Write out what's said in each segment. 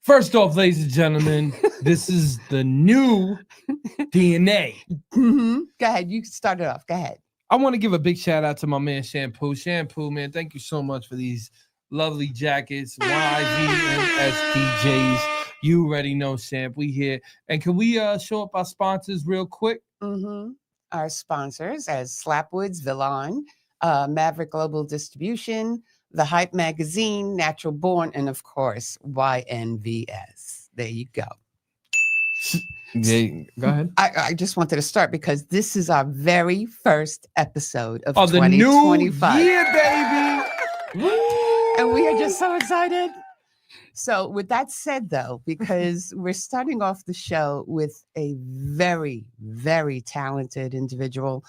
First off, ladies and gentlemen, this is the new DNA. Go ahead. You start it off. Go ahead. I want to give a big shout out to my man Shampoo. Shampoo, man, thank you so much for these lovely jackets. YVMSDJs. You already know, Champ. We here. And can we show up our sponsors real quick? Our sponsors as Slapwoods, Villon, Maverick Global Distribution, The Hype Magazine, Natural Born, and of course, YNVS. There you go. Yeah, go ahead. I just wanted to start because this is our very first episode of the 2025. New year, baby. And we are just so excited. So with that said, though, because we're starting off the show with a very, very talented individual.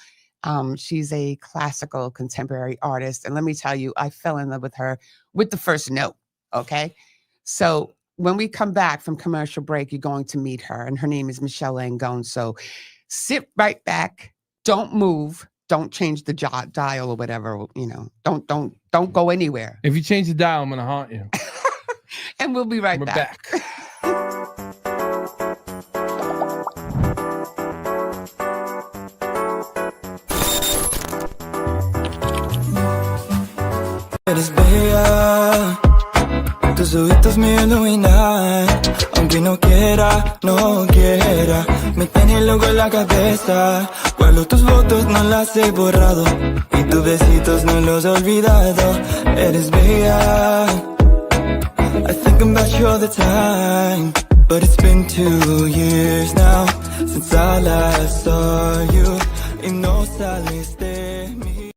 She's a classical contemporary artist. And let me tell you, I fell in love with her with the first note. Okay. So when we come back from commercial break, you're going to meet her. And her name is Michelle Langone. So sit right back. Don't move. Don't change the dial or whatever. Don't go anywhere. If you change the dial, I'm going to haunt you. And we'll be right back. Eres bella, tus ojitos me iluminan, aunque no quiera, me tiene loco en la cabeza. Guardo tus fotos, no las he borrado, y tus besitos no los he olvidado. Eres bella, I think about you all the time, but it's been 2 years now since I last saw you, y no sales de mí.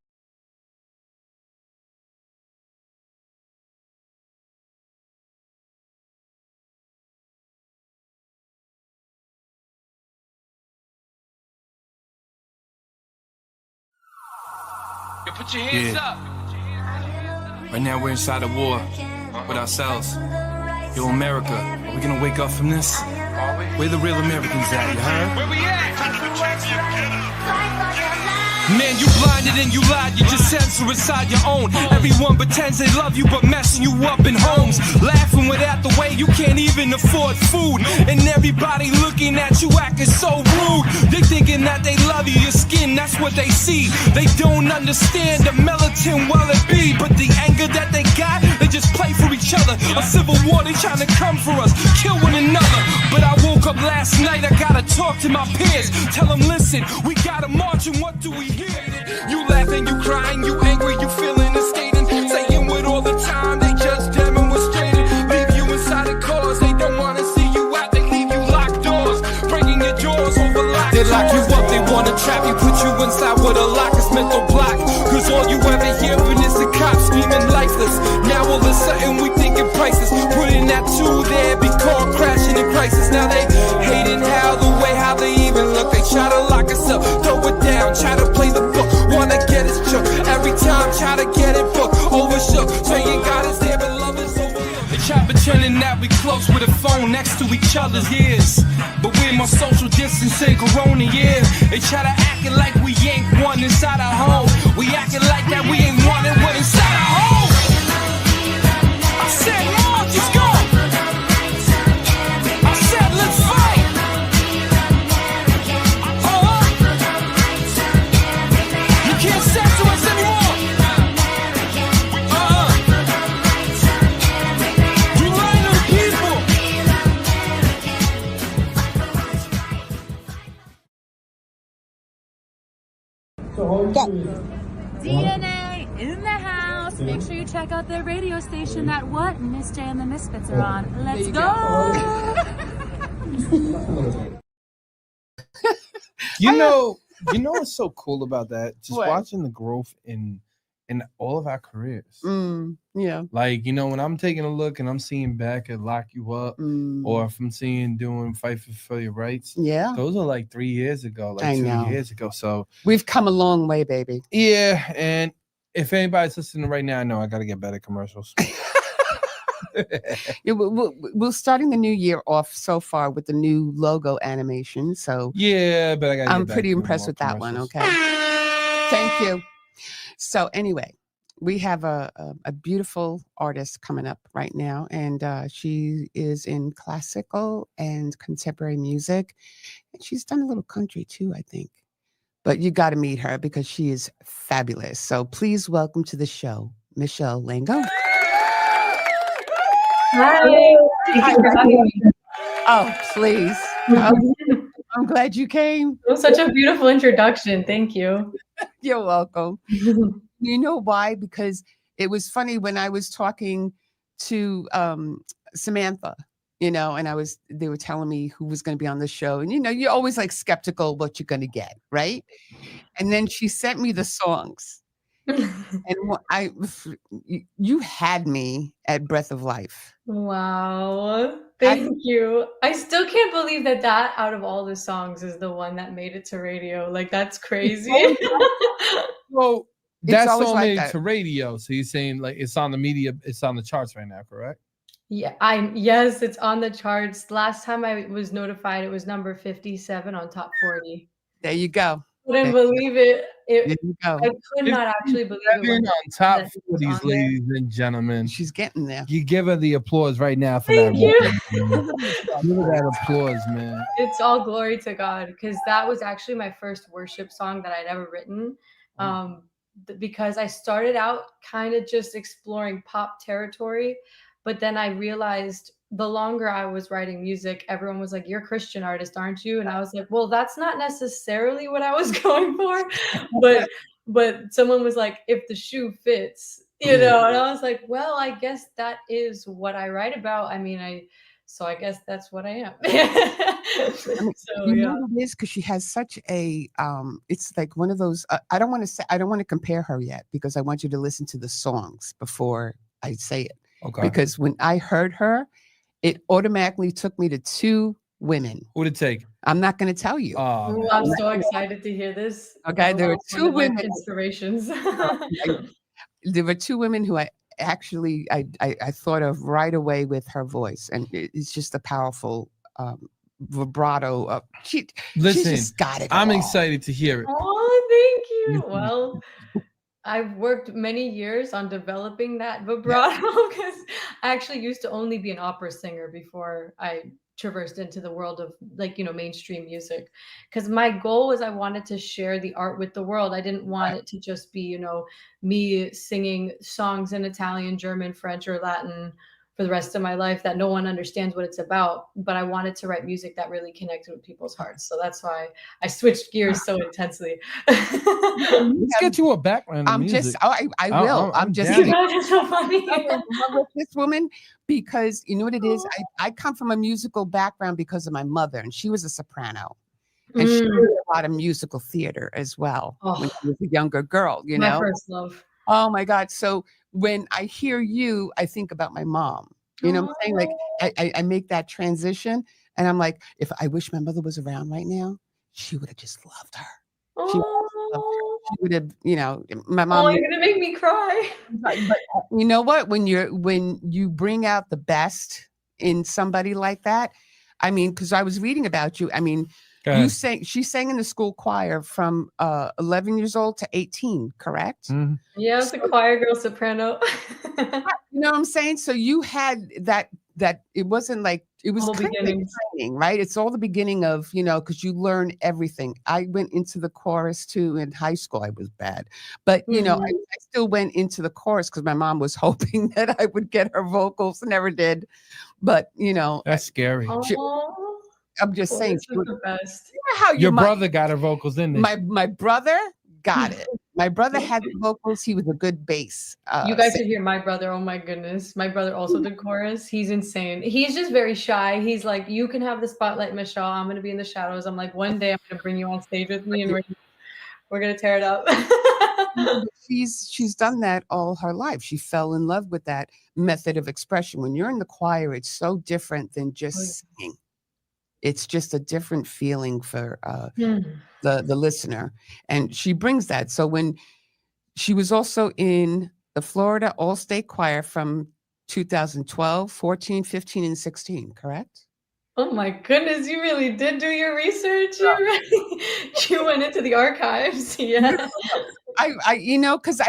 Put your hands up. Right now we're inside a war with ourselves. Yo, America, are we gonna wake up from this? Where the real Americans at, you heard? Where we at? Man, you blinded and you lied, you just censor inside your own. Everyone pretends they love you, but messing you up in homes. Laughing without the way you can't even afford food. And everybody looking at you acting so rude. They thinking that they love you, your skin, that's what they see. They don't understand the militant well it be. But the anger that they got, they just play for each other. A civil war, they trying to come for us, kill one another. But I woke up last night, I gotta talk to my peers. Tell them, listen, we gotta march and what do we hear? You laughing, you crying, you angry, you feeling and skating. Saying with all the time, they just demonstrated. Leave you inside the cars, they don't wanna see you out. They leave you locked doors, breaking your jaws over locked. They lock you up, they wanna trap you, put you inside with a lock, it's mental block. Cause all you ever hear is the cops screaming lifeless. Now all of a sudden we thinking prices. Putting that two there, be caught crashing in crisis. Now they hating how they even look. They try to lock us up, throw it down, try to play the book. Wanna get us shook, every time try to get it booked. Overshook, saying God is there but love is overlooked. They try pretending that we close with a phone next to each other's ears, but we're more social distancing corona, yeah. They try to acting like we ain't one inside our home. We acting like that we ain't one and one inside our home. I said march, let's go. I said let's fight. You can't censor us anymore. You lying to the people. DNA in the house. Make sure you check out their radio station that what Miss J and the Misfits are on. Let's go. You know what's so cool about that? Just What? watching the growth in all of our careers. Yeah. Like, when I'm taking a look and I'm seeing back at Lock You Up, or if I'm seeing doing Fight for Your Rights, Yeah. those are like 3 years ago, I like 2 know. years ago. So We've come a long way, baby. yeah, and if anybody's listening right now, I know I got to get better commercials. Yeah, we're starting the new year off so far with the new logo animation. So Yeah, but I got. I'm pretty impressed with that one. Okay. Thank you. So anyway, we have a beautiful artist coming up right now, and she is in classical and contemporary music. And she's done a little country too, I think. But you got to meet her because she is fabulous. So please welcome to the show, Michelle Langone. Hi. Thank you for having me. Oh, please. I'm glad you came. It was such a beautiful introduction. Thank you. You're welcome. You know why? Because it was funny when I was talking to Samantha, and they were telling me who was going to be on the show. And, you're always like skeptical what you're going to get, right? And then she sent me the songs. And you had me at Breath of Life. Wow. Thank you. I still can't believe that out of all the songs is the one that made it to radio. Like, that's crazy. Well, that song like made that. it to radio. So you're saying like it's on the media, it's on the charts right now, correct? Yeah, yes, it's on the charts. Last time I was notified, it was number 57 on top 40. There you go. Couldn't believe it. There you go. I could not actually believe it. On top 40s, ladies and gentlemen. She's getting there. You give her the applause right now for Thank that. you. Give her that applause, man. It's all glory to God, because that was actually my first worship song that I'd ever written. Because I started out kind of just exploring pop territory, but then I realized the longer I was writing music, everyone was like, "You're a Christian artist, aren't you?" And I was like, "Well, that's not necessarily what I was going for," but someone was like, "If the shoe fits," and I was like, "Well, I guess that is what I write about." I mean, so I guess that's what I am. You know what it is? Because she has such a, it's like one of those, I don't want to compare her yet, because I want you to listen to the songs before I say it. Okay. Because when I heard her, it automatically took me to two women. Who'd it take? I'm not going to tell you. Oh, I'm so excited to hear this. Okay, there were two women. Inspirations. There were two women who I thought of right away with her voice, and it's just a powerful vibrato. She just got it. I'm all. excited to hear it. Oh, thank you. Well, I've worked many years on developing that vibrato, because I actually used to only be an opera singer before I traversed into the world of mainstream music, because my goal was I wanted to share the art with the world. I didn't want it to just be me singing songs in Italian, German, French, or Latin for the rest of my life that no one understands what it's about, but I wanted to write music that really connected with people's hearts. So that's why I switched gears so intensely. Let's get you a background in music. I will. I'm just that's so funny. with this woman, because you know what it is? I come from a musical background because of my mother, and she was a soprano. And she did a lot of musical theater as well when she was a younger girl, My first love. Oh my God. So when I hear you, I think about my mom. You know what I'm saying? Like I make that transition, and I'm like, if I wish my mother was around right now, she would have just loved her. She would have, my mom. Oh, you're gonna make me cry. But you know what? When you bring out the best in somebody like that, I mean, because I was reading about you. I mean, she sang in the school choir from 11 years old to 18, correct? Mm-hmm. Yeah, I was a choir girl soprano. You know what I'm saying? So you had that it wasn't like it was training, right? It's all the beginning of, because you learn everything. I went into the chorus too in high school. I was bad, but I still went into the chorus because my mom was hoping that I would get her vocals. Never did, but that's scary. I'm just saying. The best. How your brother got her vocals in there. My brother got it. My brother had the vocals. He was a good bass. You guys should hear my brother. Oh my goodness. My brother also did chorus. He's insane. He's just very shy. He's like, you can have the spotlight, Michelle. I'm going to be in the shadows. I'm like, one day I'm going to bring you on stage with me and we're going to tear it up. She's done that all her life. She fell in love with that method of expression. When you're in the choir, it's so different than just singing. It's just a different feeling for the listener. And she brings that. So when she was also in the Florida All-State Choir from 2012, 14, 15, and 16, correct? Oh my goodness, you really did do your research. You went into the archives. Yeah. Because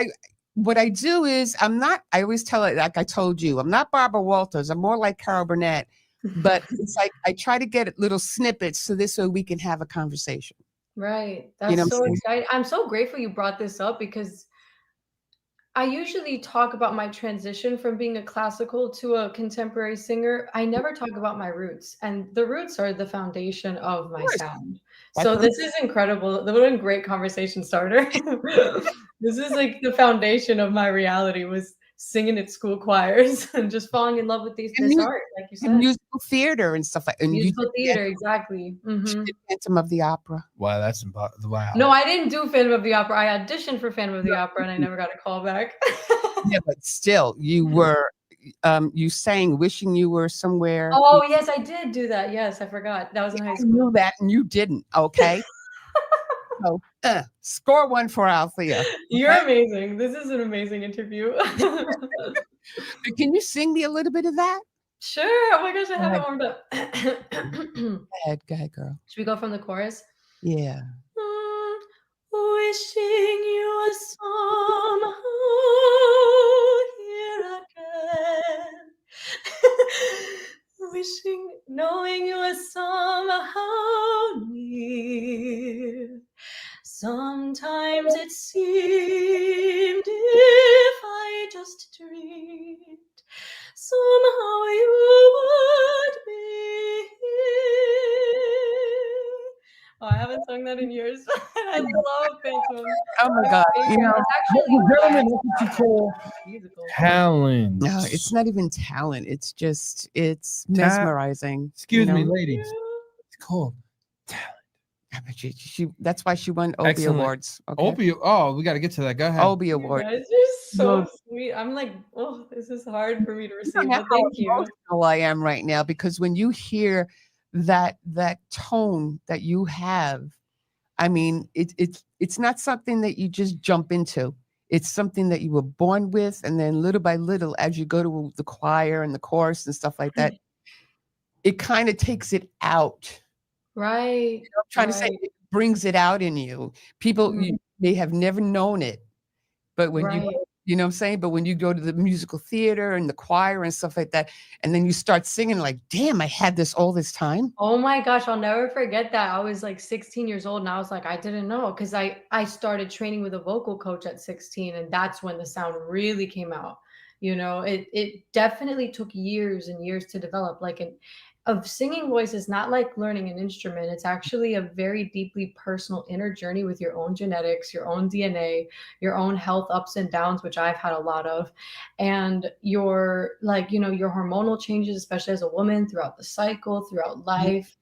what I do is I always tell it, like I told you, I'm not Barbara Walters. I'm more like Carol Burnett, but it's like, I try to get little snippets so this way we can have a conversation. Right. You know That's what so I'm saying? exciting. I'm so grateful you brought this up because I usually talk about my transition from being a classical to a contemporary singer. I never talk about my roots, and the roots are the foundation of Of my course. sound. That's So what this is incredible. What a great conversation starter. This is like the foundation of my reality was singing at school choirs and just falling in love with and this art, like you and said. musical theater and stuff like, and you Musical theater, exactly. did Phantom of the Opera. Wow, that's wow. No, I didn't do Phantom of the Opera. I auditioned for Phantom of the Opera and I never got a call back. Yeah, but still, you were, you sang "Wishing You Were Somewhere." Oh, yes, I did do that. Yes, I forgot. That was in high I school. knew that, and you didn't. Okay, so score one for Althea. You're Okay? amazing. This is an amazing interview. Can you sing me a little bit of that? Sure. Oh my gosh, I Go have it ahead. warmed up. Go ahead, girl. Should we go from the chorus? Yeah. Wishing you were somehow here again. Wishing, knowing you were somehow near. Sometimes it seemed if I just dreamed, somehow you would be here. Oh, I haven't sung that in years. I love Phantom. Oh my God. You know, It's actually Gentlemen, that's what you call musical. talent. no, it's not even talent. It's just, it's mesmerizing. Excuse you me, know? ladies. It's called talent. Yeah, but that's why she won Obie Excellent. Awards. Okay? Obie. Oh, we got to get to that. Go ahead. Obie You Award. guys are so No. sweet. I'm like, oh, this is hard for me to You receive, don't know but how thank you. emotional I am right now, because when you hear that tone that you have, I mean, it's not something that you just jump into. It's something that you were born with, and then little by little, as you go to the choir and the chorus and stuff like that, it kind of takes it out. Right. I'm trying to say, it brings it out in you. People, you may have never known it, but when Right. you know what I'm saying? But when you go to the musical theater and the choir and stuff like that, and then you start singing, like, damn, I had this all this time. Oh my gosh, I'll never forget that. I was like 16 years old and I was like, I didn't know, because I started training with a vocal coach at 16, and that's when the sound really came out. You know, it definitely took years and years to develop. Like a singing voice is not like learning an instrument. It's actually a very deeply personal inner journey with your own genetics, your own DNA, your own health ups and downs, which I've had a lot of, and your, like, you know, your hormonal changes, especially as a woman throughout the cycle, throughout life.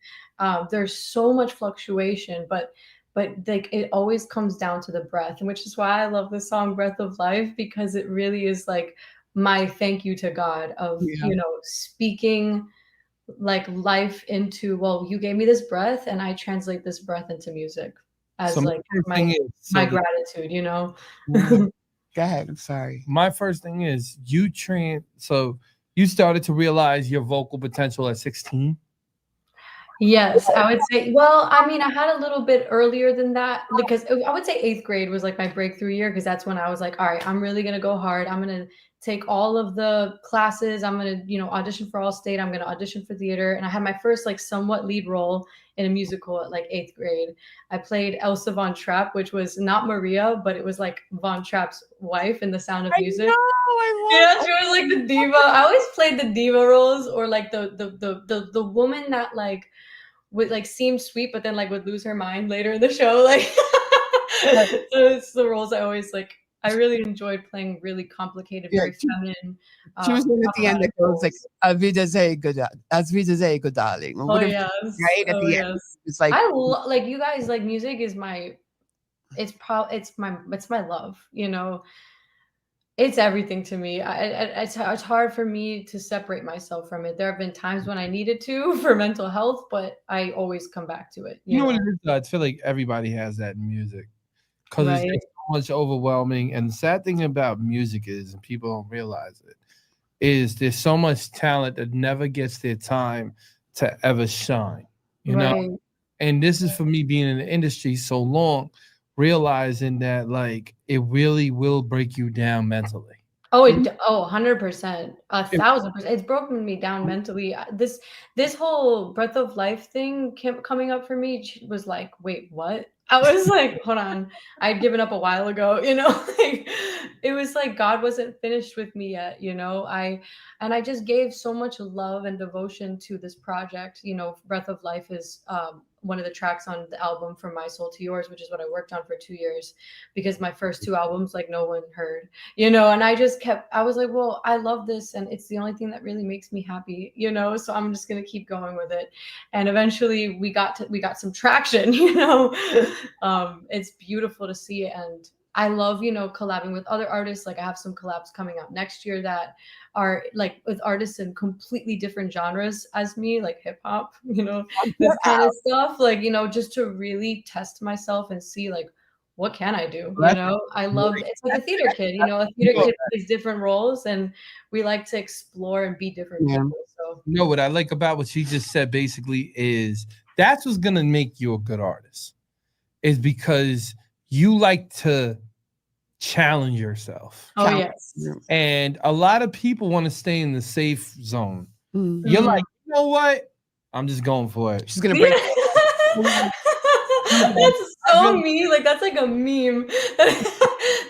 There's so much fluctuation, but like it always comes down to the breath, and which is why I love the song Breath of Life, because it really is like my thank you to God of, you know, speaking like life into, well, you gave me this breath and I translate this breath into music as So like my gratitude, you know. Go ahead. I'm sorry. My first thing is so you started to realize your vocal potential at 16. Yes, I would say, well, I mean, I had a little bit earlier than that, because I would say 8th grade was like my breakthrough year, because that's when I was like, all right, I'm really going to go hard. I'm going to take all of the classes. I'm going to, you know, audition for All-State. I'm going to audition for theater. And I had my first like somewhat lead role in a musical at like 8th grade. I played Elsa Von Trapp, which was not Maria, but it was like Von Trapp's wife in The Sound of Music. Yeah, she was like the diva. I always played the diva roles, or like the woman that like would like seem sweet, but then like would lose her mind later in the show. Like, so it's the roles I always like. I really enjoyed playing really complicated, very feminine. She was one at the end that goes like, "Auf Wiedersehen, good darling." Oh yes, right at the end. It's like, like you guys, like music is my, it's my love. You know, it's everything to me. It's hard for me to separate myself from it. There have been times when I needed to for mental health, but I always come back to it. You know what it is? I feel like everybody has that in music, because it's so much overwhelming. And the sad thing about music is, and people don't realize it, is there's so much talent that never gets their time to ever shine. You know, and this is for me being in the industry so long, realizing that like it really will break you down mentally. Oh, 100%, 1,000%. It's broken me down mentally. This whole breath of life thing coming up for me was like, wait, what? I was like, hold on, I'd given up a while ago, like it was like God wasn't finished with me yet, I just gave so much love and devotion to this project. Breath of Life is one of the tracks on the album From My Soul to Yours, which is what I worked on for 2 years, because my first 2 albums, like, no one heard, and I was like, well, I love this, and it's the only thing that really makes me happy, so I'm just going to keep going with it. And eventually we got some traction. It's beautiful to see. And I love, collabing with other artists. Like, I have some collabs coming out next year that are like with artists in completely different genres as me, like hip hop, this kind of stuff, like, just to really test myself and see, like, what can I do? I love, it's like a theater kid, a theater kid plays different roles, and we like to explore and be different people. So, what I like about what she just said basically is that's what's going to make you a good artist, is because you like to challenge yourself. Oh, yes. And a lot of people want to stay in the safe zone. You're like, you know what? I'm just going for it. She's going to break. That's so me. Like, that's like a meme.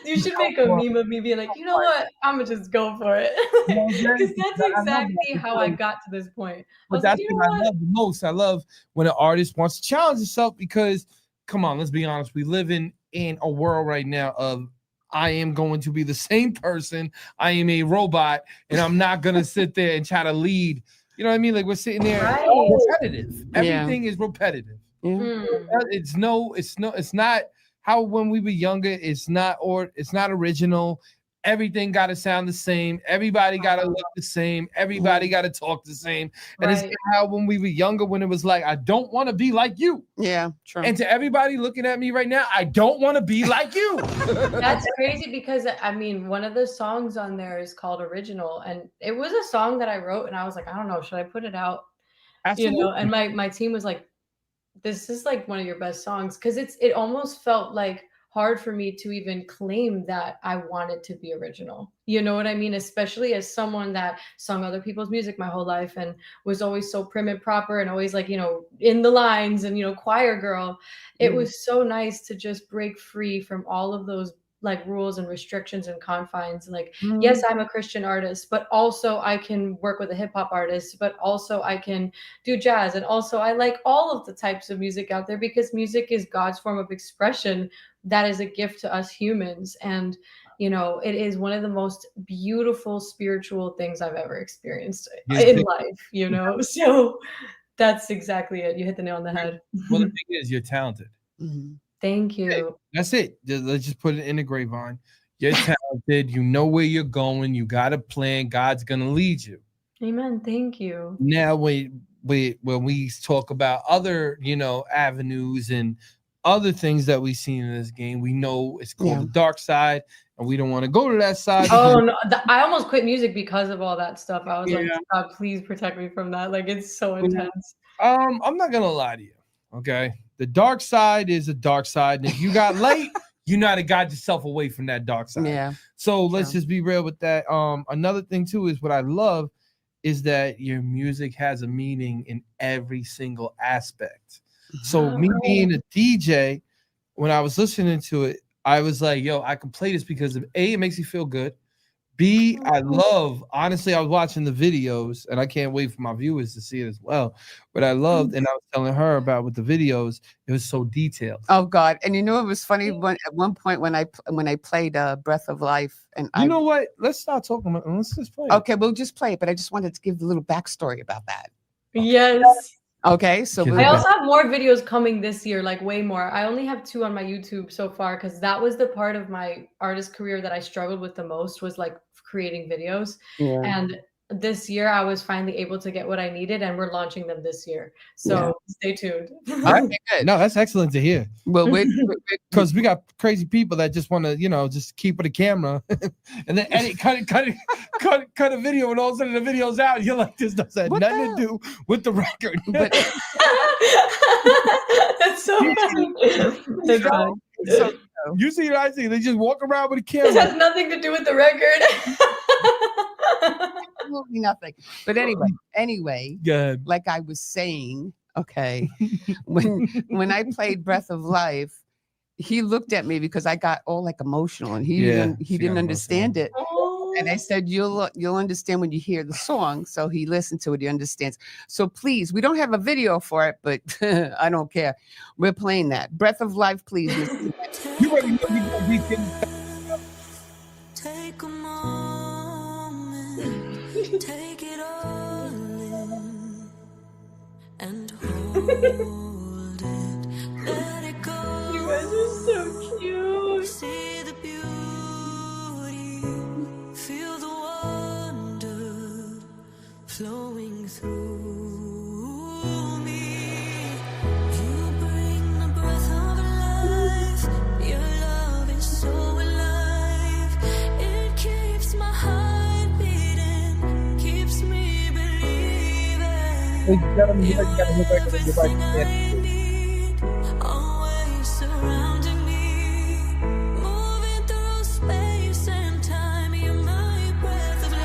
You should make a meme of me being like, you know what? I'm gonna just go for it. Because that's exactly how I got to this point. But that's what I love the most. I love when an artist wants to challenge himself, because, come on, let's be honest. We live in a world right now of, I am going to be the same person. I am a robot, and I'm not gonna sit there and try to lead. You know what I mean? Like, we're sitting there, repetitive. Everything is repetitive. It's not how when we were younger. It's not original. Everything got to sound the same. Everybody got to look the same. Everybody got to talk the same. And it's how when we were younger, when it was like, I don't want to be like you. Yeah, true. And to everybody looking at me right now, I don't want to be like you. That's crazy, because I mean, one of the songs on there is called Original, and it was a song that I wrote, and I was like, I don't know, should I put it out? Absolutely. And my team was like, this is like one of your best songs, because it almost felt like hard for me to even claim that I wanted to be original. You know what I mean? Especially as someone that sung other people's music my whole life and was always so prim and proper and always like, in the lines and, choir girl. It was so nice to just break free from all of those like rules and restrictions and confines. Like, yes, I'm a Christian artist, but also I can work with a hip hop artist, but also I can do jazz. And also I like all of the types of music out there, because music is God's form of expression. That is a gift to us humans. And, it is one of the most beautiful spiritual things I've ever experienced in life, so that's exactly it. You hit the nail on the head. Well, the thing is, you're talented. Thank you. Hey, that's it. Let's just put it in the grapevine. You're talented. You know where you're going. You got a plan. God's going to lead you. Amen. Thank you. Now, when we talk about other, avenues and other things that we've seen in this game, we know it's called the dark side, and we don't want to go to that side. Oh, no. I almost quit music because of all that stuff. I was like, God, please protect me from that. Like, it's so intense. I'm not going to lie to you. Okay. The dark side is a dark side. And if you got late, you know how to guide yourself away from that dark side. Yeah. So let's just be real with that. Another thing too is what I love is that your music has a meaning in every single aspect. So me being a DJ, when I was listening to it, I was like, yo, I can play this because of A, it makes you feel good. B, I love, honestly, I was watching the videos and I can't wait for my viewers to see it as well. But I loved, and I was telling her about with the videos, it was so detailed. Oh God. And it was funny at one point when I played Breath of Life, and you know what? Let's start talking about, let's just play it. Okay, we'll just play it, but I just wanted to give a little backstory about that. Yes. Okay, so I also have more videos coming this year, like way more. I only have 2 on my YouTube so far, because that was the part of my artist career that I struggled with the most, was like creating videos. And this year I was finally able to get what I needed, and we're launching them this year. So stay tuned. All right, good. No, that's excellent to hear. Well, because we got crazy people that just want to, just keep with a camera and then edit, cut a video, and all of a sudden the video's out. You're like, this doesn't have nothing to do with the record. That's so funny. So, You see what I see? They just walk around with a This camera. has nothing to do with the record. absolutely nothing. But anyway, Good. like I was saying, okay, when I played Breath of Life, he looked at me because I got all like emotional, and he didn't understand it. And I said, you'll understand when you hear the song. So he listened to it, he understands. So please, we don't have a video for it, but I don't care. We're playing that. Breath of Life, please. You already know you're gonna be getting Take a moment, take it all in, and hold it, let it go. You guys are so cute. See the beauty, feel the wonder flowing through me. You bring the breath of life. Your love is so alive. It keeps my heart beating, keeps me believing. You're everything I need, always surrounding me, moving through space and time. You're my breath of life.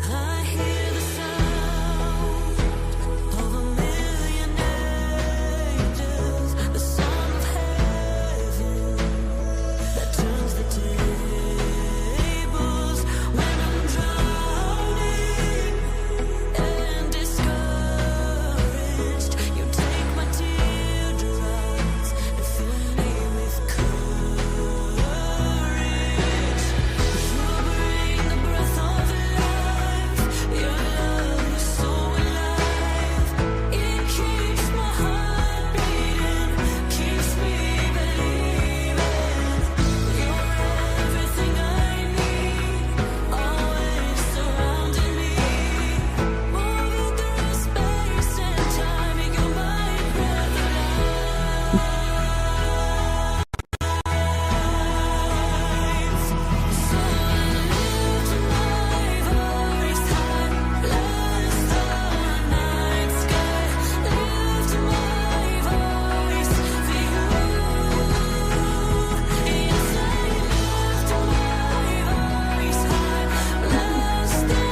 I hear the sound of a million angels, the song of heaven that turns the tables when I'm drowning and discouraged. You take my teardrops and fill me with courage. You bring the breath of life. Your love is so alive. It keeps my heart beating, keeps me believing. You're everything I need, always surrounding me, moving through space and time. You're my breath of life. So I lift my voice high, bless the night sky. Lift my voice for you. Yes, I lift my voice high, bless the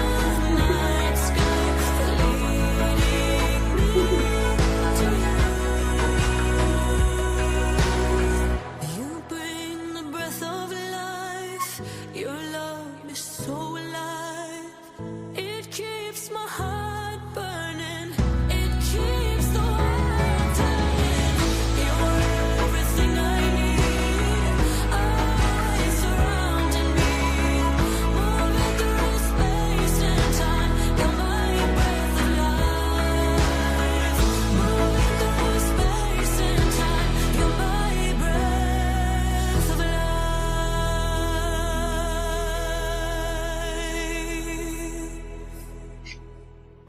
night sky, leading me to you. You bring the breath of life. Your love is so alive. It keeps my heart burning. It keeps the world turning. You're everything I need. Eyes surrounding me, moving through space and time. You're my breath of life. Moving through space and time. You're my breath of life.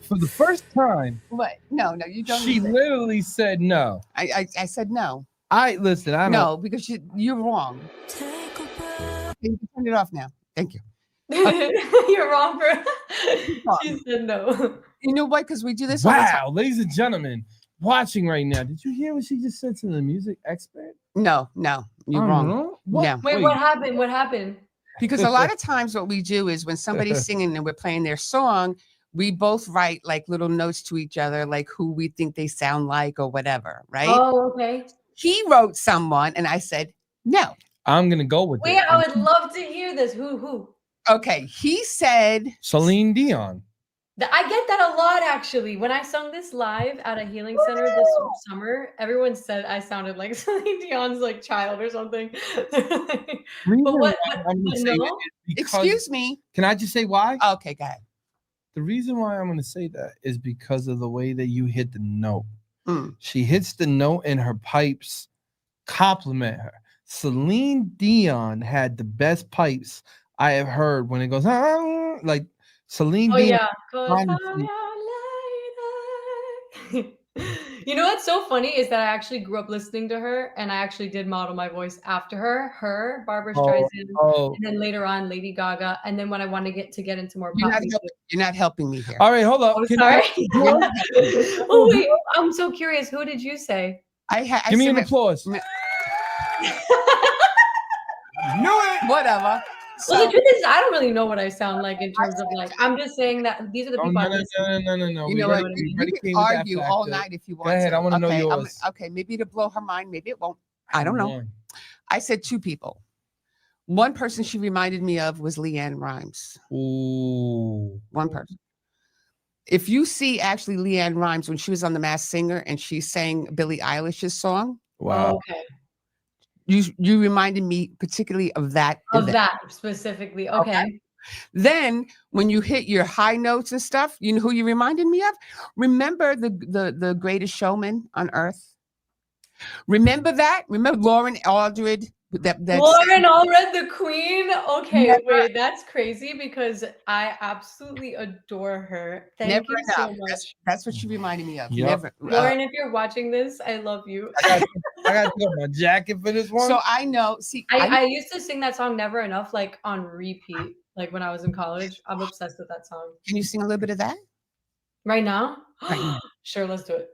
for the first time. What? No, you don't. She literally said no. I said no. Listen. I don't. No, because you're wrong. Take a breath. You can turn it off now. Thank you. You're wrong for. She said no. You know what? Because we do this all the time. Wow, ladies and gentlemen, watching right now. Did you hear what she just said to the music expert? No, you're wrong. Know. What? No. Wait, what happened? What happened? Because a lot of times what we do is when somebody's singing and we're playing their song, we both write like little notes to each other, like who we think they sound like or whatever, right? Oh, okay. He wrote someone and I said, no. I'm going to go with Wait, it. I would love to hear this. Who? Okay, he said Celine Dion. I get that a lot, actually. When I sung this live at a healing center this summer, everyone said I sounded like Celine Dion's like child or something. But what? No? Excuse me. Can I just say why? Okay, go ahead. The reason why I'm going to say that is because of the way that you hit the note. Mm. She hits the note and her pipes compliment her. Celine Dion had the best pipes I have heard when it goes, like Celine Dion. Yeah. You know what's so funny is that I actually grew up listening to her, and I actually did model my voice after her, Barbara Oh, Streisand, oh. and then later on Lady Gaga, and then when I want to get into more You're pop not, music. you're not helping me here. All right, hold up. Oh, Can sorry. You're not helping me. Oh wait, I'm so curious. Who did you say? I give me said an applause. Knew it. Whatever. Well, the So truth is, I don't really know what I sound like in terms of like. I'm just saying that these are the Oh, people no, I no, listen. no. you We know already, what? we We already can came with that argue all factor. night if you want Go ahead. to. I want to know Okay, yours. okay, maybe to blow her mind, maybe it won't. I don't know. One. I said two people. One person she reminded me of was Leanne Rimes. Ooh. One person. If you see actually Leanne Rimes when she was on The Masked Singer and she sang Billie Eilish's song, Wow. Oh, okay. you reminded me particularly of that Of event. that specifically. Okay. Then when you hit your high notes and stuff, you know who you reminded me of? Remember the greatest showman on earth? Remember that? Remember Lauren Aldred? That Lauren Allred, the Queen. Okay, Never- wait, that's crazy because I absolutely adore her. Thank never you enough. so much. That's what she reminded me of. Yep. Never. Lauren, if you're watching this, I love you. I got to put my jacket for this one. So I know. See, I used to sing that song Never Enough like on repeat, like when I was in college. I'm obsessed with that song. can you sing a little bit of that? Right now? Right now. Sure, let's do it.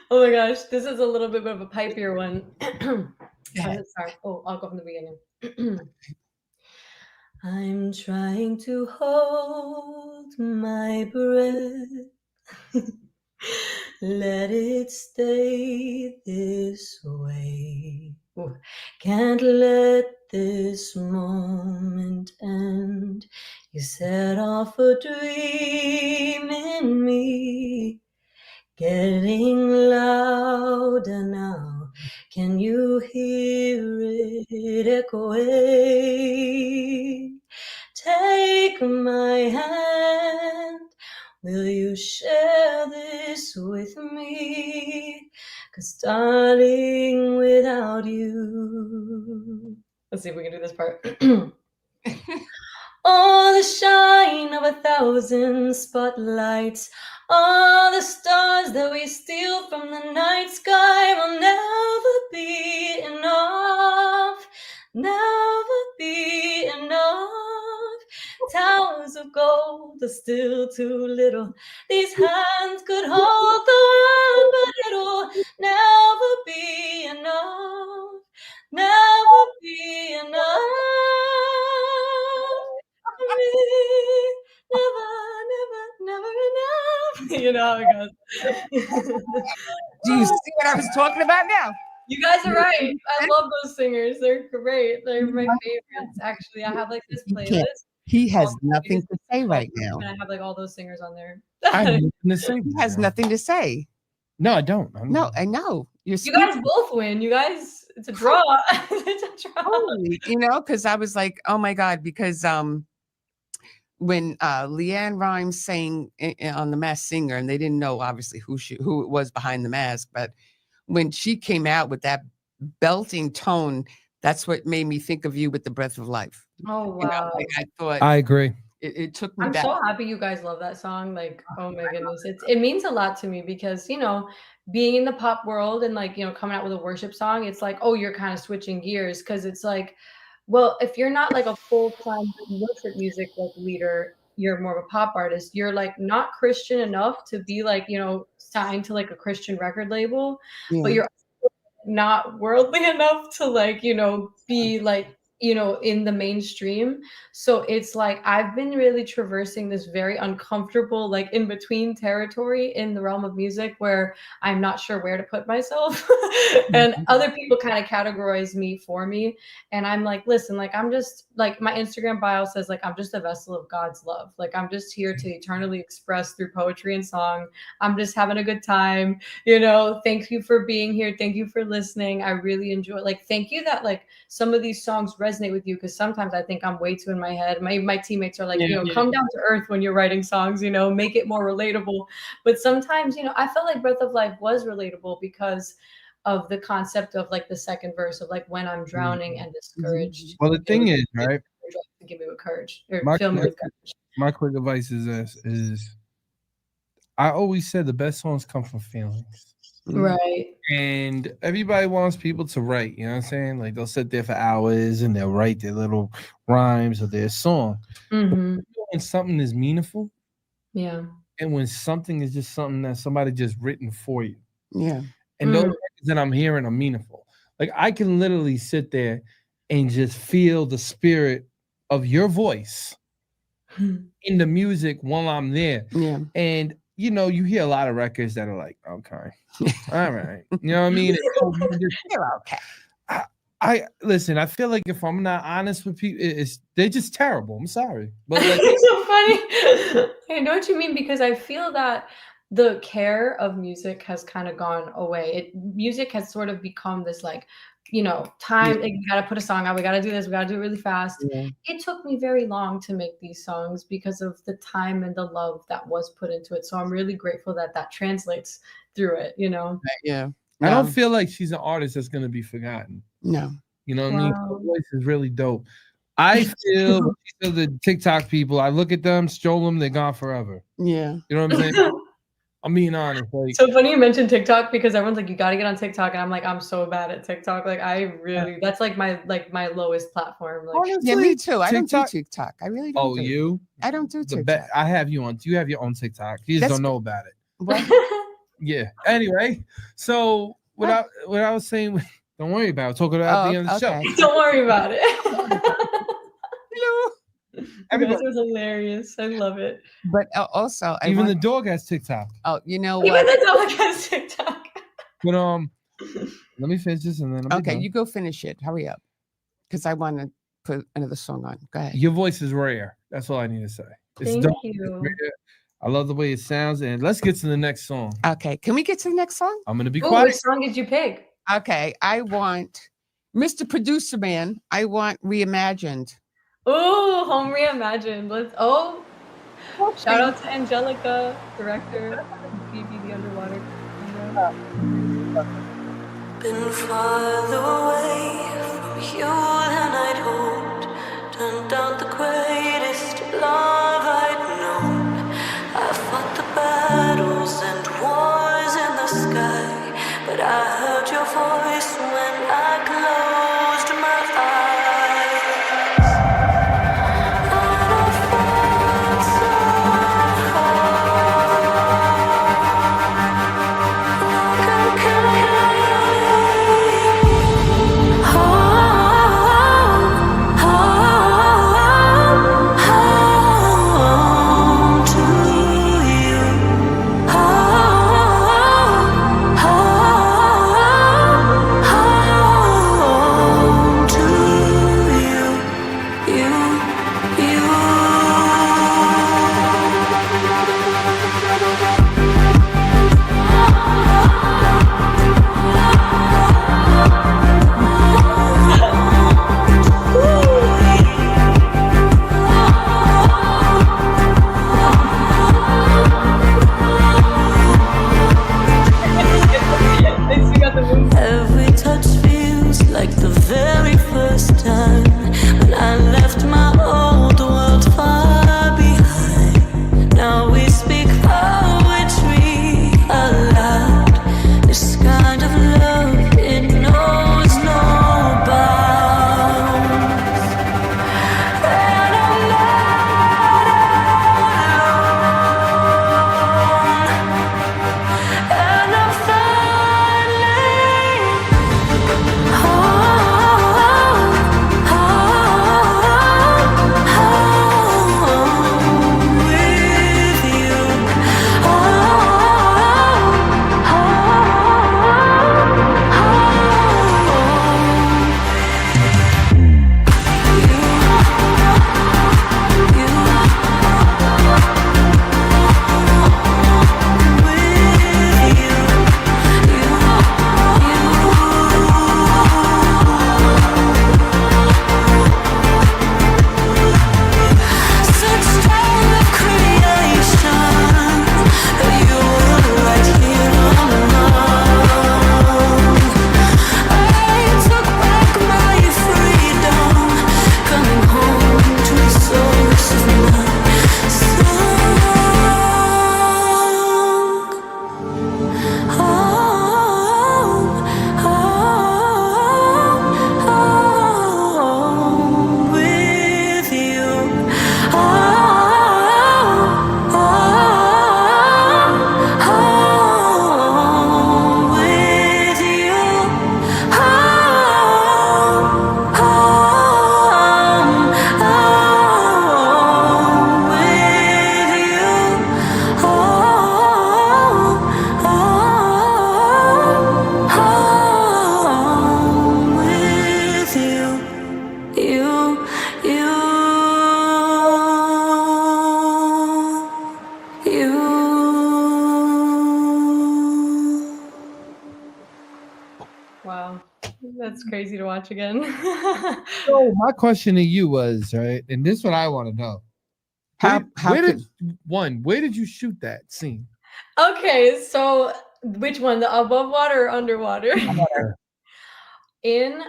Oh my gosh, this is a little bit of a pipier one. ahead. Sorry. Oh, I'll go from the beginning. I'm trying to hold my breath. Let it stay this way. Ooh. Can't let this moment end. You set off a dream in me, getting louder now. Can you hear it echoing? Take my hand. Will you share this with me? 'Cause darling, without you. Let's see if we can do this part. All the shine of 1,000 spotlights, all the stars that we steal from the night sky will never be enough, never be enough. Towers of gold are still too little. These hands could hold the world, but it'll never be enough, never be enough. Never enough. You know how it goes. Do you see what I was talking about now? You guys are right. I love those singers. They're great. They're my favorites. Actually, I have like this playlist. He has nothing to say right now. And I have like all those singers on there. I have nothing to say. He has nothing to say. No, I don't. No, I know. You guys both win. You guys, it's a draw. It's a draw. Totally, you know, because I was like, oh my God, because when Leanne Rimes sang on The Masked Singer, and they didn't know obviously who it was behind the mask, but when she came out with that belting tone, that's what made me think of you with The Breath of Life. Oh wow! You know, like, I thought I agree. it took me I'm back. so happy you guys love that song. Like, oh my goodness, it means a lot to me because you know, being in the pop world and like you know coming out with a worship song, it's like oh you're kind of switching gears because it's like, well if you're not like a full-time worship music like leader, you're more of a pop artist. You're like not Christian enough to be like you know signed to like a Christian record label, but you're not worldly enough to like you know be like you know in the mainstream. So it's like I've been really traversing this very uncomfortable like in between territory in the realm of music where I'm not sure where to put myself and other people kind of categorize me for me, and I'm like listen, like I'm just like my Instagram bio says like I'm just a vessel of God's love, like I'm just here to eternally express through poetry and song. I'm just having a good time, you know. Thank you for being here, thank you for listening, I really enjoy like thank you that like some of these songs resonate with you because sometimes I think I'm way too in my head. My teammates are like you know come down to earth when you're writing songs, you know, make it more relatable. But sometimes you know I felt like Breath of Life was relatable because of the concept of like the second verse of like when I'm drowning and discouraged. Well, the thing is, right? Give me with courage or My fill me with courage. quick advice is this: is I always said the best songs come from feelings. Right. And everybody wants people to write, you know what I'm saying? Like they'll sit there for hours and they'll write their little rhymes or their song. Mm-hmm. When something is meaningful, Yeah. and when something is just something that somebody just written for you. Yeah. And those records that I'm hearing are meaningful. Like I can literally sit there and just feel the spirit of your voice in the music while I'm there. Yeah. And you know, you hear a lot of records that are like, okay, all right. You know what I mean? You're okay. I listen, I feel like if I'm not honest with people, they're just terrible. I'm sorry. But like, it's so funny. I know what you mean, because I feel that the care of music has kind of gone away. Music has sort of become this like, you know, time, like, you gotta put a song out, we gotta do this, we gotta do it really fast. Yeah. It took me very long to make these songs because of the time and the love that was put into it. So I'm really grateful that that translates through it, you know? Yeah. I don't feel like she's an artist that's gonna be forgotten. No. You know what I mean? Her voice is really dope. I feel the TikTok people, I look at them, stroll them, they're gone forever. Yeah. You know what I'm saying? I'm being honest. Like, so funny you mentioned TikTok, because everyone's like, you got to get on TikTok, and I'm like, I'm so bad at TikTok. Like, I really, that's like my lowest platform. Like, honestly, yeah, me too. I don't do TikTok. I really don't. Oh, you? I don't do TikTok. I have you on. You have your own TikTok. You just don't know about it. What? Yeah. Anyway, so what I was saying, don't worry about it. Talk about the end of the show. Don't worry about it. Hello. Everybody was hilarious. I love it. But also, even the dog has TikTok. Oh, you know what? Even the dog has TikTok. But let me finish this and then okay, you go finish it. Hurry up, because I want to put another song on. Go ahead. Your voice is rare. That's all I need to say. Thank you. I love the way it sounds, and let's get to the next song. Okay, can we get to the next song? I'm gonna be quiet. Which song did you pick? Okay, I want Mr. Producer Man. I want Reimagined. Oh, Home Reimagined. Shout out to Angelica, director, Phoebe the Underwater. Been farther away from you than I'd hoped. Turned out the greatest love I'd known. I fought the battles and wars in the sky, but I heard your voice when I closed my eyes. And I felt so home to you. home with you. Home with you. Home with you. Home with you. You. Wow, that's crazy to watch again. So my question to you was, right, and this is what I want to know. Where did you shoot that scene? Okay, so which one, the above water or underwater? In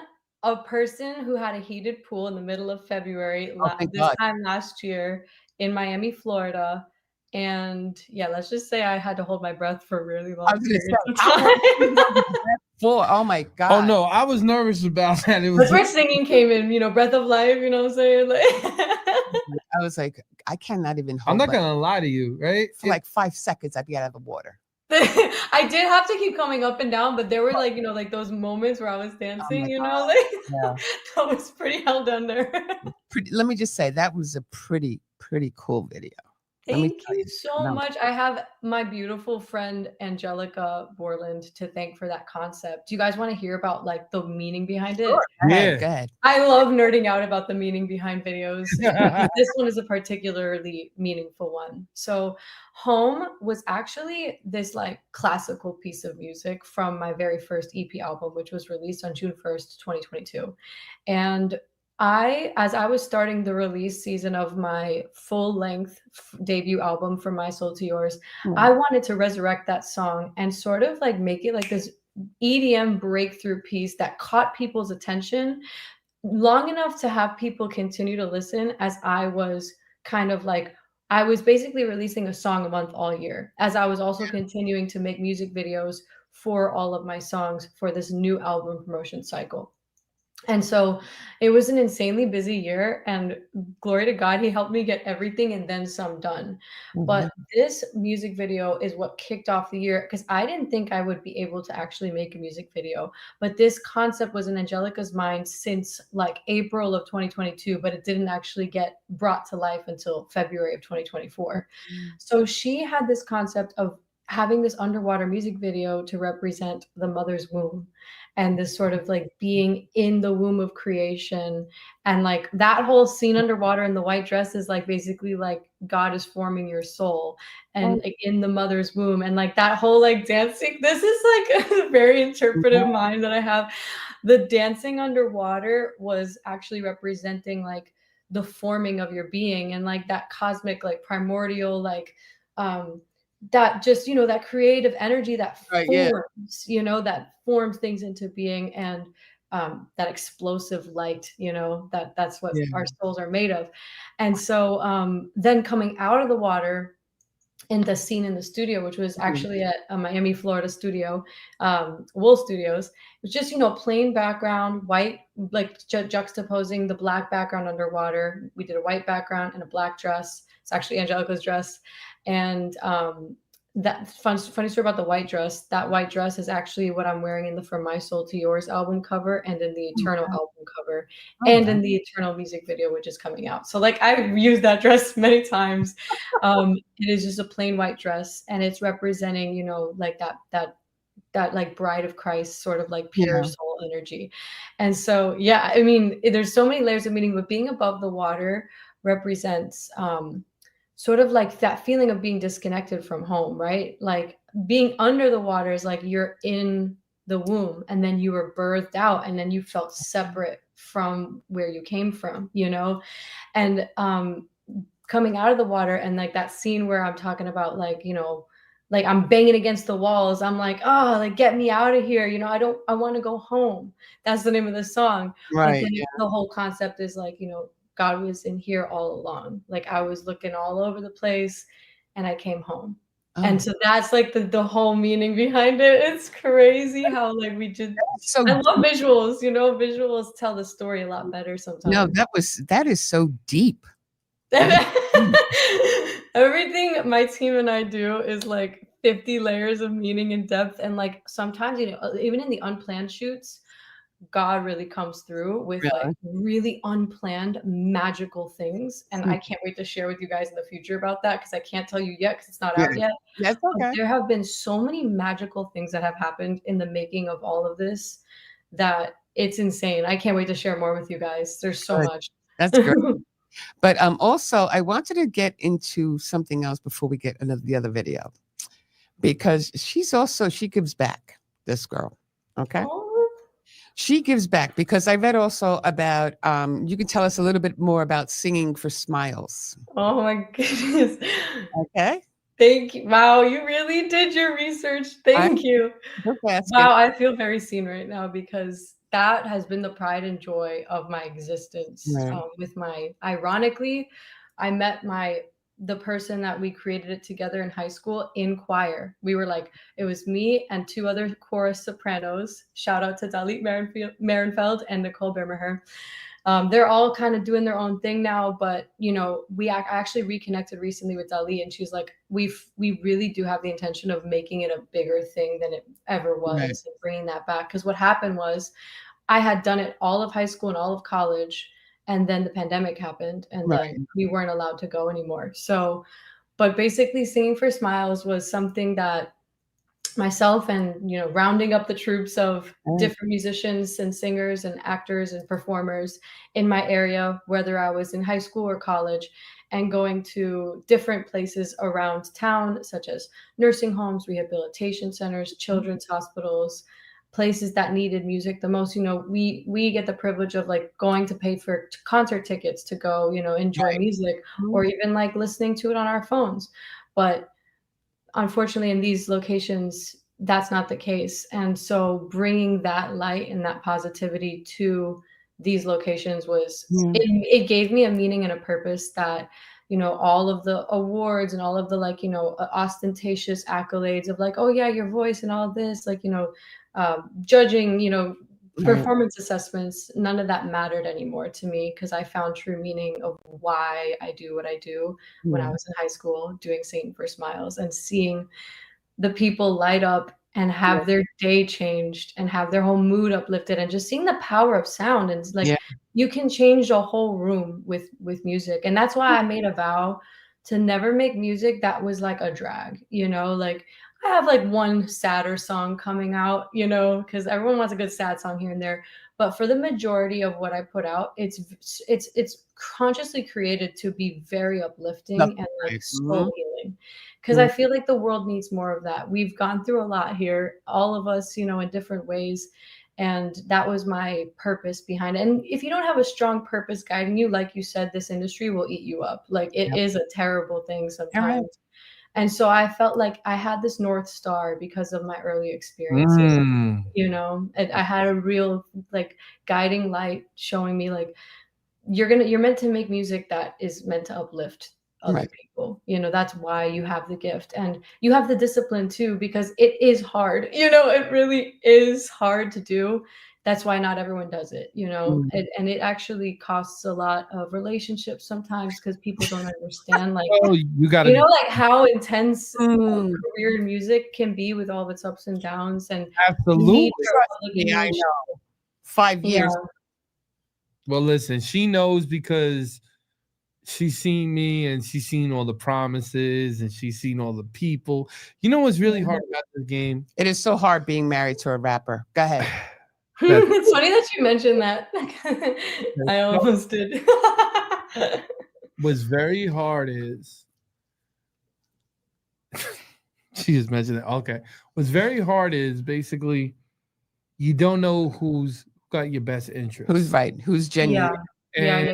a person who had a heated pool in the middle of February thank this God. time last year in Miami, Florida. And yeah, let's just say I had to hold my breath for a really I long was gonna periods say, of how long did you time. hold your breath for? Oh my Oh God. no, I was nervous about that. It was That's where singing came in, breath of life, you know what I'm saying? Like I was like, I cannot even I'm hold not breath. gonna lie to you, right? For like 5 seconds. I'd be out of the water. I did have to keep coming up and down, but there were like those moments where I was Oh dancing, my like Yeah. that was pretty held under. Let me just say that was a pretty cool video. Let me Thank tell you you. so No. much. I have my beautiful friend Angelica Borland to thank for that concept. Do you guys want to hear about like the meaning behind it? Sure. Go ahead. Yeah. Go ahead. I love nerding out about the meaning behind videos. Because this one is a particularly meaningful one. So, Home was actually this like classical piece of music from my very first EP album, which was released on June 1st, 2022. And as I was starting the release season of my full length debut album, From My Soul to Yours, I wanted to resurrect that song and sort of like make it like this EDM breakthrough piece that caught people's attention long enough to have people continue to listen as I was kind of like I was basically releasing a song a month all year as I was also continuing to make music videos for all of my songs for this new album promotion cycle. And so it was an insanely busy year, and glory to God, he helped me get everything and then some done. But this music video is what kicked off the year because I didn't think I would be able to actually make a music video. But this concept was in Angelica's mind since like April of 2022, but it didn't actually get brought to life until February of 2024. So she had this concept of having this underwater music video to represent the mother's womb and this sort of like being in the womb of creation. And like that whole scene underwater in the white dress is like basically like God is forming your soul and like in the mother's womb. And like that whole like dancing, this is like a very interpretive mind that I have. The dancing underwater was actually representing like the forming of your being and like that cosmic, like primordial, like that just that creative energy that forms that forms things into being and that explosive light that's what our souls are made of. And so then coming out of the water in the scene in the studio, which was actually at a Miami, Florida studio, Wool Studios. It was just, plain background, white, like juxtaposing the black background underwater. We did a white background and a black dress. It's actually Angelica's dress. And that funny story about the white dress. That white dress is actually what I'm wearing in the From My Soul to Yours album cover and in the Eternal album cover and in the Eternal music video, which is coming out. So like I've used that dress many times. It is just a plain white dress and it's representing, like that like bride of Christ, sort of like pure soul energy. And so, yeah, I mean, there's so many layers of meaning, but being above the water represents sort of like that feeling of being disconnected from home, right? Like being under the water is like you're in the womb and then you were birthed out and then you felt separate from where you came from, and coming out of the water and like that scene where I'm talking about like, like I'm banging against the walls. I'm like, oh, like get me out of here. I want to go home. That's the name of the song. Right. But then the whole concept is like, God was in here all along. Like I was looking all over the place and I came home. And so that's like the whole meaning behind it. It's crazy how like we just I love visuals, you know, visuals tell the story a lot better sometimes. No, that is so deep. Everything my team and I do is like 50 layers of meaning and depth. And like sometimes, you know, even in the unplanned shoots, God really comes through with like really unplanned magical things. And I can't wait to share with you guys in the future about that because I can't tell you yet because it's not out yet. That's okay. There have been so many magical things that have happened in the making of all of this that it's insane. I can't wait to share more with you guys. There's so much. That's great. But also, I wanted to get into something else before we get into the other video, because she gives back, this girl. Okay. Oh. She gives back because I read also about, you can tell us a little bit more about Singing for Smiles. Oh my goodness. Okay. Thank you. Wow, you really did your research. Thank you. Wow, I feel very seen right now because that has been the pride and joy of my existence. With my, ironically, I met the person that we created it together in high school in choir. We were like, it was me and 2 other chorus sopranos. Shout out to Dalit Marenfeld and Nicole Bermaher. They're all kind of doing their own thing now, but you know, I actually reconnected recently with Dalit, and she's like, we really do have the intention of making it a bigger thing than it ever was, and bringing that back. Because what happened was, I had done it all of high school and all of college, and then the pandemic happened, and then we weren't allowed to go anymore. So, but basically, Singing for Smiles was something that myself and, you know, rounding up the troops of different musicians and singers and actors and performers in my area, whether I was in high school or college, and going to different places around town, such as nursing homes, rehabilitation centers, children's hospitals, places that needed music the most. You know, we get the privilege of like going to pay for concert tickets to go, you know, enjoy music, or even like listening to it on our phones. But unfortunately, in these locations, that's not the case. And so bringing that light and that positivity to these locations was, it gave me a meaning and a purpose that, you know, all of the awards and all of the, like, you know, ostentatious accolades of like, oh yeah, your voice and all of this, like, you know, judging, you know, performance assessments, none of that mattered anymore to me, because I found true meaning of why I do what I do when I was in high school, doing Singing for Smiles, and seeing the people light up and have their day changed and have their whole mood uplifted, and just seeing the power of sound. And like, you can change a whole room with music. And that's why I made a vow to never make music that was like a drag, you know, like I have like one sadder song coming out, you know, because everyone wants a good sad song here and there. But for the majority of what I put out, it's consciously created to be very uplifting and like soul healing. Because I feel like the world needs more of that. We've gone through a lot here, all of us, you know, in different ways. And that was my purpose behind it. And if you don't have a strong purpose guiding you, like you said, this industry will eat you up. Like it is a terrible thing sometimes. And so I felt like I had this North Star because of my early experiences, you know, and I had a real like guiding light showing me like, you're meant to make music that is meant to uplift other people. You know, that's why you have the gift, and you have the discipline too, because it is hard, you know, it really is hard to do. That's why not everyone does it, you know, and it actually costs a lot of relationships sometimes because people don't understand, like, you know, like how intense a career in music can be with all of its ups and downs. And absolutely, I know. 5 years. Well, listen, she knows because she's seen me and she's seen all the promises and she's seen all the people. You know what's really hard about this game? It is so hard being married to a rapper. Go ahead. It's funny that you mentioned that. I almost did. What's very hard is she just mentioned it. Okay. What's very hard is basically you don't know who's got your best interest. Who's right? Who's genuine? Yeah.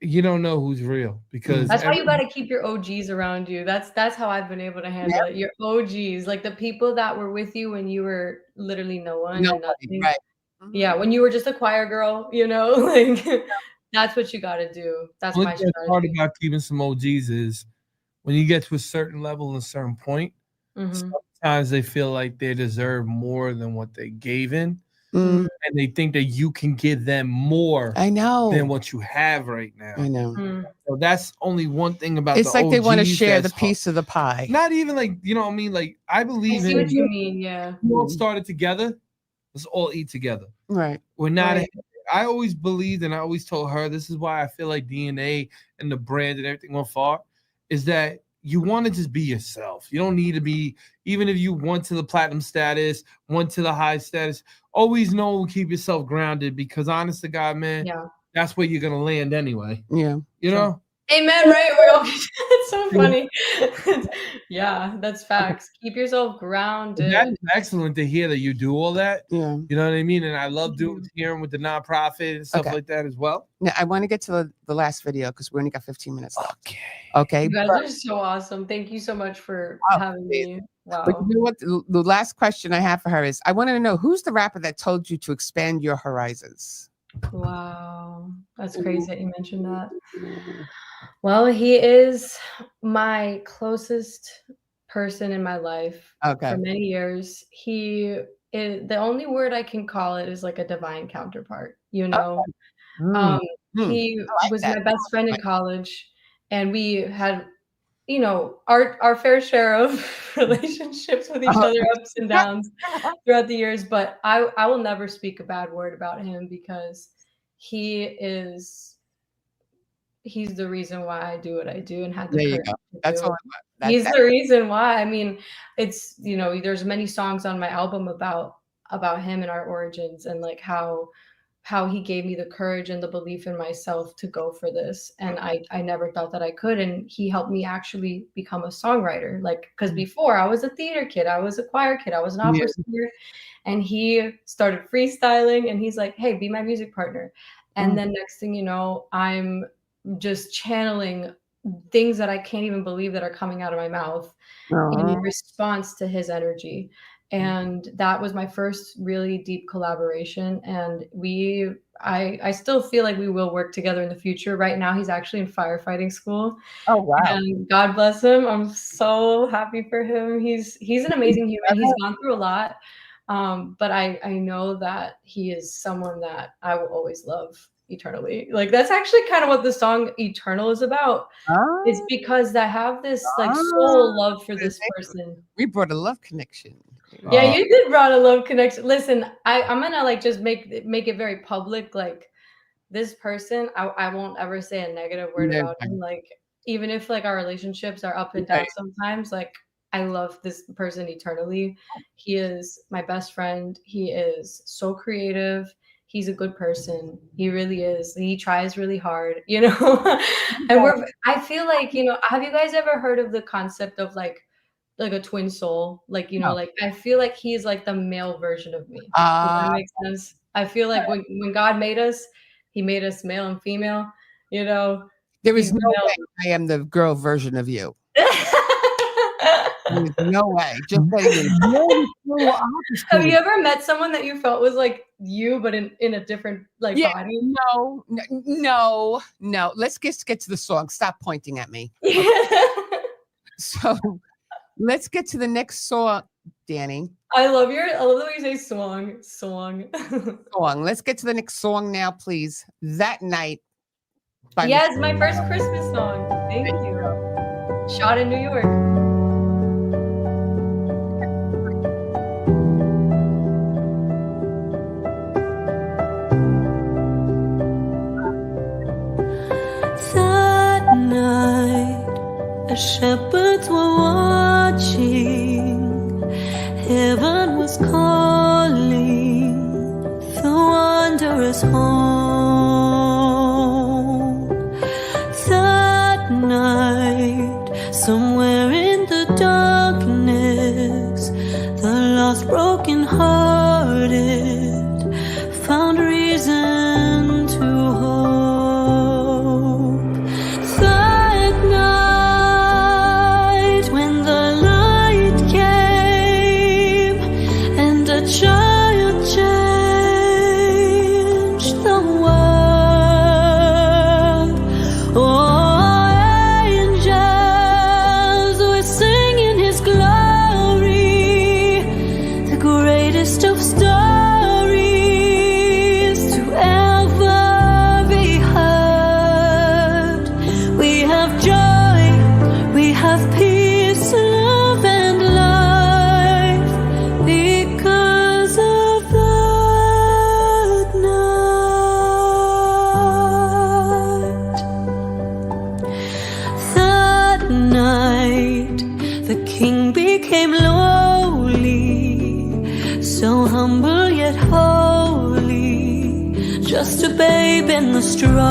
You don't know who's real, because that's why you got to keep your OGs around you. That's how I've been able to handle it. Your OGs, like the people that were with you when you were literally no one. Nobody, right. Yeah, when you were just a choir girl, you know, like that's what you got to do. That's my strategy. Part about keeping some OGs is when you get to a certain level and a certain point, sometimes they feel like they deserve more than what they gave in. And they think that you can give them more than what you have right now. I know. So that's only one thing about it's the like they want to OGs share the that's piece of the pie. Not even like, you know what I mean? Like, I believe I see in what you mean, yeah. We all started together. Let's all eat together. Right. We're not. I always believed, and I always told her, this is why I feel like DNA and the brand and everything went far, is that you want to just be yourself. You don't need to be, even if you want to the platinum status, want to the high status, always know, keep yourself grounded, because honest to God, man, that's where you're going to land anyway. Yeah. You know? Amen, right? It's so funny. Yeah, that's facts. Keep yourself grounded. That's excellent to hear that you do all that. Yeah. You know what I mean? And I love hearing with the nonprofit and stuff like that as well. Now, I want to get to the last video because we only got 15 minutes left. Okay. You guys are so awesome. Thank you so much for having me. Wow. But you know what? The last question I have for her is, I wanted to know, who's the rapper that told you to expand your horizons? Wow. That's crazy that you mentioned that. Well, he is my closest person in my life for many years. He is, the only word I can call it is like a divine counterpart, you know. He was my best friend in college, and we had, you know, our fair share of relationships with each other, ups and downs throughout the years. But I will never speak a bad word about him, because he's the reason why I do what I do and had the courage to That's do all. He's the reason why. I mean, it's, you know, there's many songs on my album about him and our origins, and like how he gave me the courage and the belief in myself to go for this. And I never thought that I could. And he helped me actually become a songwriter. Like, because before I was a theater kid, I was a choir kid, I was an opera singer. And he started freestyling, and he's like, hey, be my music partner. And then next thing you know, I'm just channeling things that I can't even believe that are coming out of my mouth in response to his energy. And that was my first really deep collaboration. And I still feel like we will work together in the future. Right now, he's actually in firefighting school. Oh, wow. And God bless him. I'm so happy for him. He's an amazing human. He's gone through a lot. But I know that he is someone that I will always love eternally. Like, that's actually kind of what the song Eternal is about. It's because I have this like soul love for this person. We brought a love connection. Yeah, you did brought a love connection. Listen, I'm gonna like just make it very public. Like, this person, I won't ever say a negative word about him. Like, even if like our relationships are up and down sometimes, like, I love this person eternally. He is my best friend. He is so creative. He's a good person. He really is. He tries really hard, you know. And I feel like, you know, have you guys ever heard of the concept of like a twin soul? Like, you know, like, I feel like he's like the male version of me. Does that make sense? I feel like when God made us, he made us male and female, you know. There is no way I am the girl version of you. No way. Just have you ever met someone that you felt was like you, but in a different like body? No. Let's get to the song. Stop pointing at me. So let's get to the next song, Danny. I love the way you say song. Song. Let's get to the next song now, please. That Night. Yes, my first Christmas song. Thank you. Shot in New York. The shepherds were watching, heaven was calling the wanderers home. That night, somewhere in the darkness, the lost, broken-hearted found reason to hope. greatest of stories to ever be heard. We have joy, we have peace, love and life because of that night. That night the king became lowly, so humble yet holy, just a babe in the straw.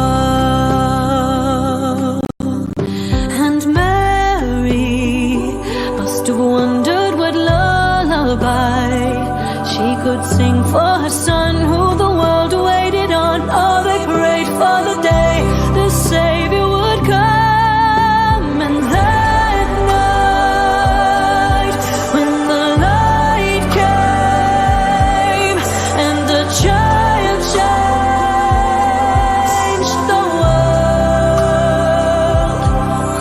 And Mary must have wondered what lullaby she could sing for her son, who the world waited on. Oh, they prayed for the day the Savior would come. And that night, when the light came and the child changed the world,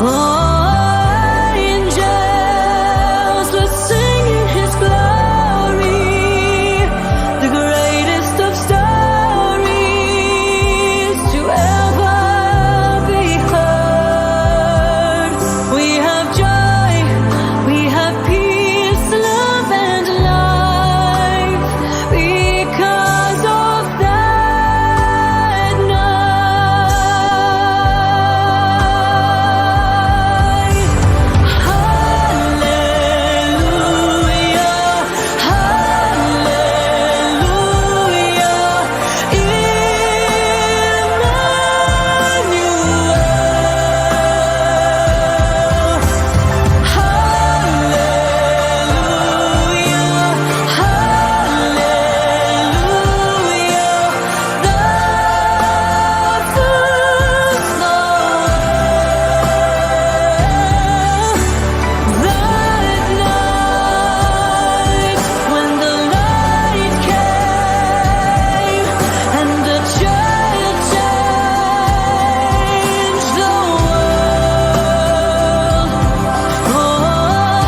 oh, angels were singing his glory, the greatest of stories to ever be heard. We have joy, we have peace, love and life because of that night. Hallelujah, when the light came and the child changed the world, oh,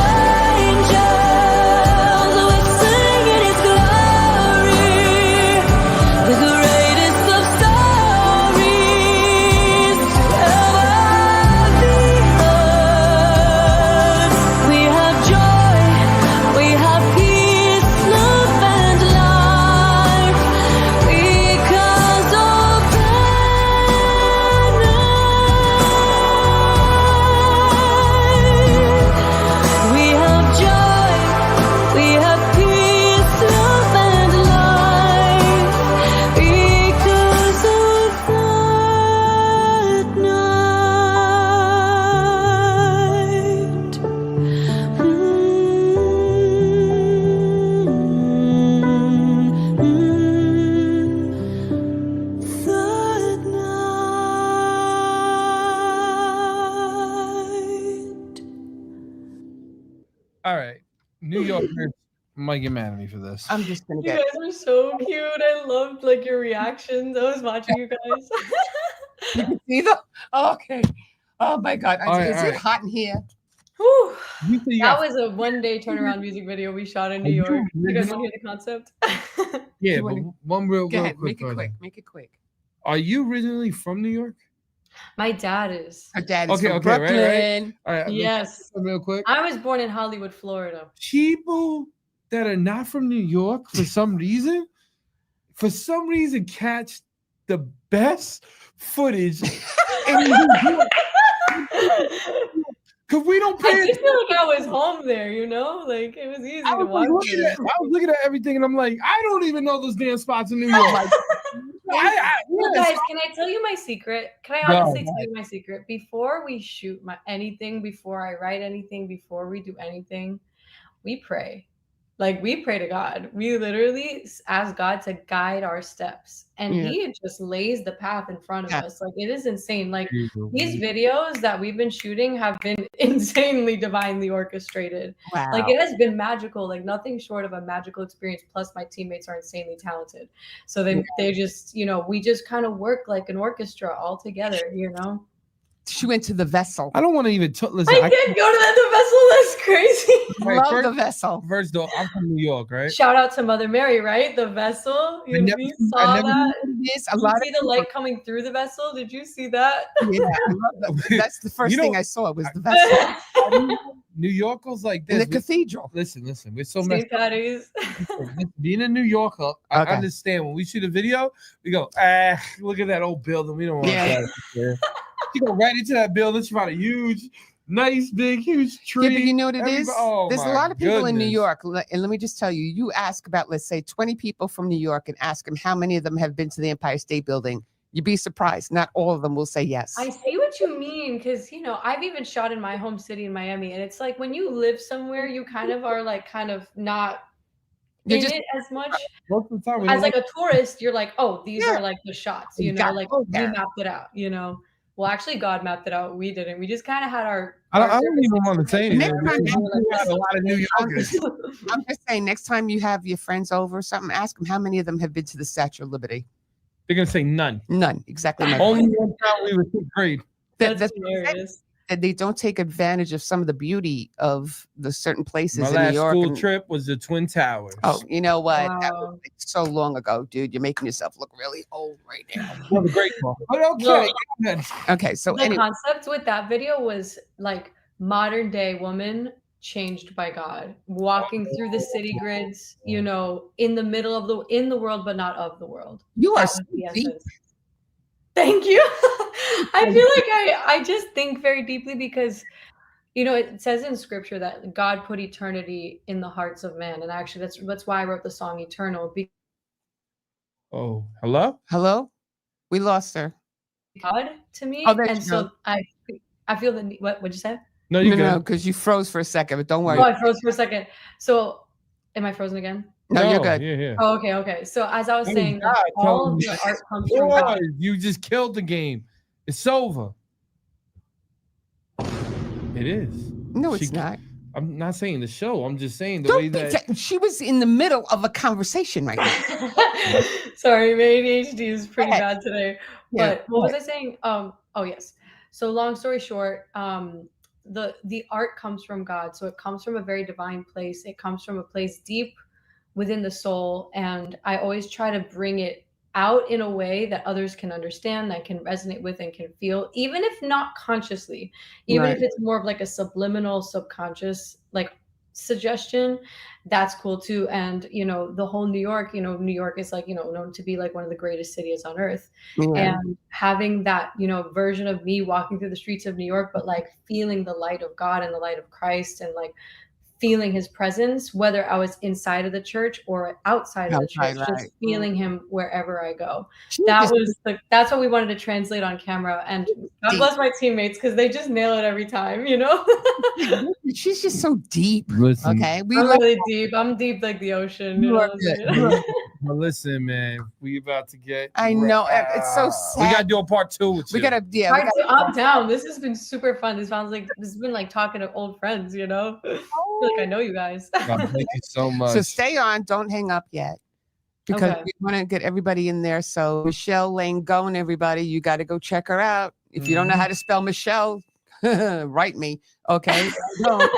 angels were singing his glory, the greatest of stories to ever be heard. We have joy, we have peace, love and life because of that night. We have joy, we have peace, love and life because of that night. That night. All right, New Yorkers might get mad at me for this. I'm just gonna You get. guys are so cute. I loved like your reactions. I was watching you guys. You can see them. Oh, okay. Oh my God. All right, Is all it right. hot in here? Whew. You say you That got- was a one-day turnaround music video we shot in Are New you York. You guys original? want to hear the concept? yeah, you but wanna- one real Go ahead. quick Make it question. quick. Make it quick. Are you originally from New York? My dad is. Her dad is Okay, from okay, right, right. Brooklyn. All right, Yes. real quick. I was born in Hollywood, Florida. People that are not from New York for some reason catch the best footage in New York. Because we don't pay I just attention. feel like I was home there, you know? Like it was easy I to was, watch looking it. at, I was looking at everything and I'm like, I don't even know those damn spots in New York. Well, yes. guys, can I tell you my secret? Can I Go honestly ahead. tell you my secret? Before we shoot anything, before I write anything, before we do anything, we pray. Like we pray to God. We literally ask God to guide our steps, and Yeah. He just lays the path in front of Yeah. us. Like it is insane. Like these videos that we've been shooting have been insanely divinely orchestrated. Wow. Like it has been magical. Like nothing short of a magical experience. Plus, my teammates are insanely talented, so they just we just kind of work like an orchestra all together. She went to the Vessel. I don't want to even listen. I did go to the Vessel. That's crazy. Love the Vessel. First though, I'm from New York, right? Shout out to Mother Mary, right? The Vessel. You saw that? A lot see the light coming through the Vessel? Did you see that? Yeah, I love that. That's the first thing I saw was the Vessel. New York was like this. In the cathedral. Listen. We're so St. Patty's. Being a New Yorker, I understand when we shoot a video, we go, look at that old building. We don't want that. You go right into that building. It's about a huge, nice, big, huge tree. Yeah, but you know what it is? There's a lot of people in New York. And let me just tell you, you ask about, let's say, 20 people from New York and ask them how many of them have been to the Empire State Building. You'd be surprised. Not all of them will say yes. I see what you mean, because, you know, I've even shot in my home city in Miami, and it's like when you live somewhere, you kind of are like not in it as much. Most of the time, as like a tourist, you're like, oh, these are like the shots, you know, like we mapped it out, you know. Well, actually, God mapped it out. We didn't. We just kind of had our. I don't even want to say anything. A lot of New Yorkers. I'm just saying, next time you have your friends over or something, ask them how many of them have been to the Statue of Liberty. They're gonna say none. None. Exactly. Only one time we were 6th grade. That's hilarious. That they don't take advantage of some of the beauty of the certain places My in New York. last school trip was the Twin Towers. Oh, you know what? Wow. That was like so long ago, dude. You're making yourself look really old right now. Well, the great one. But okay. Well, okay, so the concept with that video was like modern day woman changed by God, walking through the city grids, you know, in the middle of the world, but not of the world. You are so deep. Thank you. I feel like I just think very deeply because, you know, it says in scripture that God put eternity in the hearts of man. And actually that's why I wrote the song Eternal. Oh, hello? We lost her. God to me. Oh, and so I feel that, what'd you say? No, no, because you froze for a second, but don't worry. Oh, I froze for a second. So am I frozen again? No, you're good. Yeah. Oh, okay. So as I was saying, all of the art comes from God. You just killed the game. It's over. It is. No, it's not. I'm not saying the show. I'm just saying the way that she was in the middle of a conversation right now. Sorry, my ADHD is pretty bad today. Yeah. But what was I saying? Oh yes. So long story short, the art comes from God. So it comes from a very divine place. It comes from a place deep within the soul. And I always try to bring it out in a way that others can understand, that can resonate with and can feel, even if not consciously, even if it's more of like a subliminal, subconscious, like suggestion, that's cool too. And, you know, the whole New York is like, you know, known to be like one of the greatest cities on earth. And having that, you know, version of me walking through the streets of New York, but like feeling the light of God and the light of Christ and like feeling his presence, whether I was inside of the church or outside of the church, just feeling him wherever I go. That's what we wanted to translate on camera. And God bless my teammates because they just nail it every time, you know? She's just so deep. Listen, okay. I'm really deep. I'm deep like the ocean. You know? Well, listen, man, we about to get. I know it's so sad. We gotta do a part 2 with you. We gotta, I'm down. This has been super fun. This has been like talking to old friends, you know. I feel like I know you guys. Thank you so much. So stay on. Don't hang up yet, because we want to get everybody in there. So Michelle Langone, everybody, you got to go check her out. If you don't know how to spell Michelle, write me. Okay. Gone.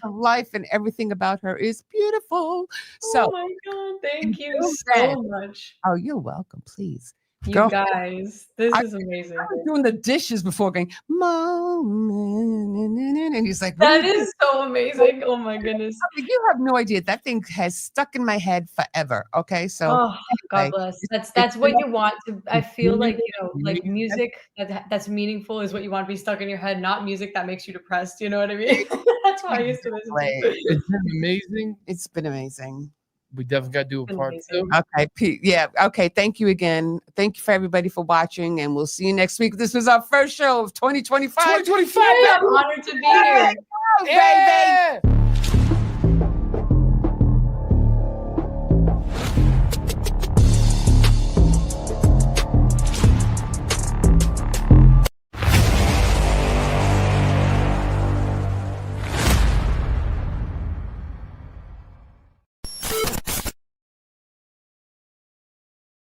Life and everything about her is beautiful. So, oh my God, thank you so much. Oh, you're welcome. Please. You guys, this is amazing. I was doing the dishes before going, Mom, and he's like, that is so amazing. Oh my goodness. You have no idea. That thing has stuck in my head forever. Okay. So God bless. That's what you want to. I feel like, you know, like music that's meaningful is what you want to be stuck in your head, not music that makes you depressed. You know what I mean? That's why I used to listen to it. It's been amazing. It's been amazing. We definitely got to do a part 2. Okay. Yeah. Okay. Thank you again. Thank you for everybody for watching, and we'll see you next week. This was our first show of 2025. 2025. I'm honored to be here. Baby.